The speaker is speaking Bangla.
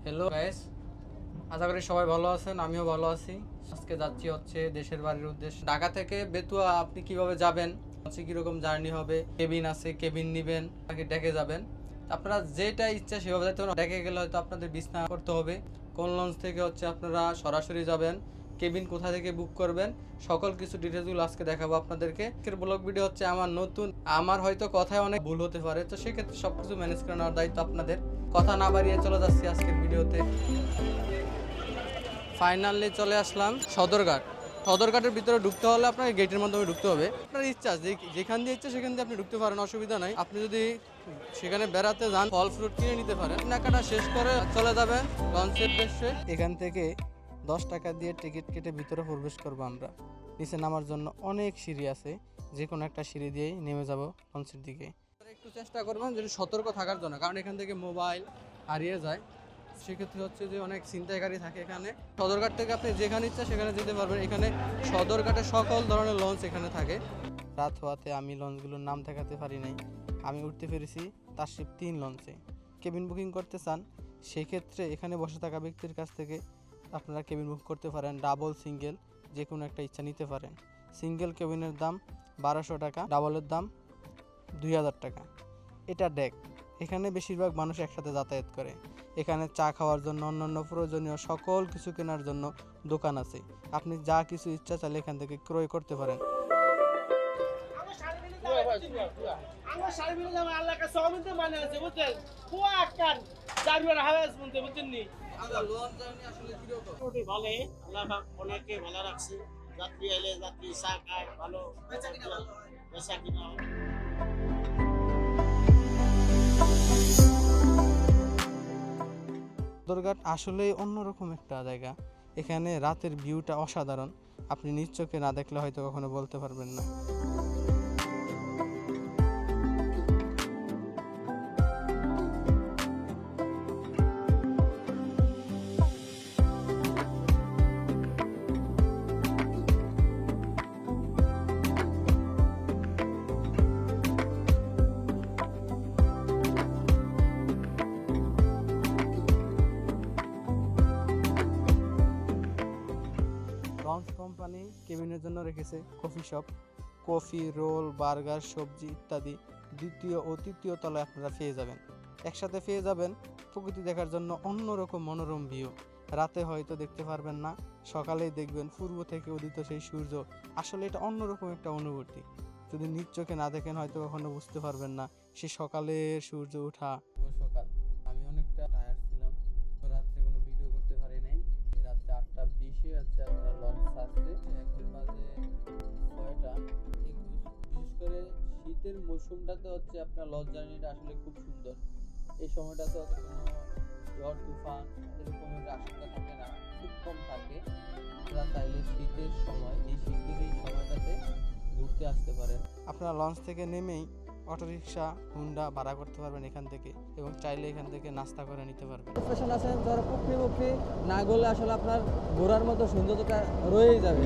হ্যালো গাইস, আশা করি সবাই ভালো আছেন। আমিও ভালো আছি। আজকে যাচ্ছি হচ্ছে দেশের বাড়ির উদ্দেশ্যে। ঢাকা থেকে বেতুয়া আপনি কিভাবে যাবেন, হচ্ছে কীরকম জার্নি হবে, কেবিন আছে, কেবিন নেবেন নাকি ডেকে যাবেন, আপনারা যেটা ইচ্ছা সেভাবে যাইতে পারেন। ডেকে গেলে হয়তো আপনাদের বিছনা করতে হবে। কোন লঞ্চ থেকে হচ্ছে আপনারা সরাসরি যাবেন, কেবিন কোথা থেকে বুক করবেন, সকল কিছু ডিটেলসগুলো আজকে দেখাবো আপনাদেরকে। আজকের ব্লগ ভিডিও হচ্ছে আমার নতুন, আমার হয়তো কথায় অনেক ভুল হতে পারে, তো সেক্ষেত্রে সবকিছু ম্যানেজ করে নেওয়ার দায়িত্ব আপনাদের। কথা না বাড়িয়ে চলে যাচ্ছি আজকের ভিডিওতে। ফাইনালি চলে আসলাম সদরঘাট। সদরঘাটের ভিতরে ঢুকতে হলে আপনাকে গেটের মাধ্যমে ঢুকতে হবে। আপনার ইচ্ছা যেখান দিয়ে ইচ্ছা সেখান দিয়ে আপনি ঢুকতে পারেন, অসুবিধা নাই। আপনি যদি সেখানে বেড়াতে যান, ফল ফ্রুট কিনে নিতে পারেন। কেনাকাটা শেষ করে চলে যাবেন লঞ্চের উদ্দেশ্যে। এখান থেকে 10 টাকা দিয়ে টিকিট কেটে ভিতরে প্রবেশ করবো আমরা। নিচে নামার জন্য অনেক সিঁড়ি আছে, যে কোনো একটা সিঁড়ি দিয়েই নেমে যাব লঞ্চের দিকে। একটু চেষ্টা করবেন যদি সতর্ক থাকার জন্য, কারণ এখান থেকে মোবাইল হারিয়ে যায়। সেক্ষেত্রে হচ্ছে যে অনেক ছিনতাইকারী থাকে এখানে। সদরঘাট থেকে আপনি যেখানে ইচ্ছা সেখানে যেতে পারবেন। এখানে সদরঘাটে সকল ধরনের লঞ্চ এখানে থাকে। রাত হওয়াতে আমি লঞ্চগুলোর নাম দেখাতে পারি নাই। আমি উঠতে পেরেছি তারশিপ 3 লঞ্চে। কেবিন বুকিং করতে চান সেক্ষেত্রে এখানে বসে থাকা ব্যক্তির কাছ থেকে আপনারা কেবিন বুক করতে পারেন। ডাবল সিঙ্গেল যে কোনো একটা ইচ্ছা নিতে পারেন। সিঙ্গেল কেবিনের দাম 1200 টাকা, ডাবলের দাম 2000 টাকা। এটা ডেক। এখানে বেশিরভাগ মানুষ একসাথে যাতায়াত করে। এখানে চা খাওয়ার জন্য, অন্যান্য প্রয়োজনীয় সকল কিছু কেনার জন্য দোকান আছে। আপনি যা কিছু ইচ্ছা চাইলে এখান থেকে ক্রয় করতে পারেন। যাত্রী এলে যাত্রী চা খায়, ভালো বেচা কিনা হয়। সদরঘাট আসলেই অন্যরকম একটা জায়গা। এখানে রাতের ভিউটা অসাধারণ। আপনি নিজ চোখে না দেখলে হয়তো কখনো বলতে পারবেন না। লঞ্চ কোম্পানি কেবিনের জন্য রেখেছে coffee shop, coffee, roll, burger, সবজি ইত্যাদি দ্বিতীয় ও তৃতীয় তলায় আপনারা পেয়ে যাবেন। একসাথে পেয়ে যাবেন প্রকৃতি দেখার জন্য অন্যরকম মনোরম ভিউ। রাতে হয়তো দেখতে পারবেন না, সকালেই দেখবেন পূর্ব থেকে উদিত সেই সূর্য। আসলে এটা অন্যরকম একটা অনুভূতি। যদি নিজ চোখে না দেখেন হয়তো কখনো বুঝতে পারবেন না সে সকালের সূর্য ওঠা। সকাল আমি অনেকটা টায়ার্ড ছিলাম, তো রাত্রে কোনো ভিডিও করতে পারি নাই। রাত্রে 8:20 হচ্ছে আপনার লঞ্চ আসছে। এখন বাজে 6:21। বিশেষ করে শীতের মৌসুমটাতে হচ্ছে আপনার লঞ্চ জার্নিটা আসলে খুব সুন্দর। এই সময়টাতে হচ্ছে কোনো ঝড় তুফান এরকমের আশঙ্কা থাকে না, খুব কম থাকে। আপনারা চাইলে শীতের সময়, এই শীতের এই সময়টাতে ঘুরতে আসতে পারেন। আপনারা লঞ্চ থেকে নেমেই অটোরিকশা, হুন্ডা ভাড়া করতে পারবেন এখান থেকে, এবং চাইলে এখান থেকে নাস্তা করে নিতে পারবেন। স্টেশন আছে, ধর পুকুরি না গেলে আসলে আপনার ঘোরার মতো সৌন্দর্যটা রয়েই যাবে।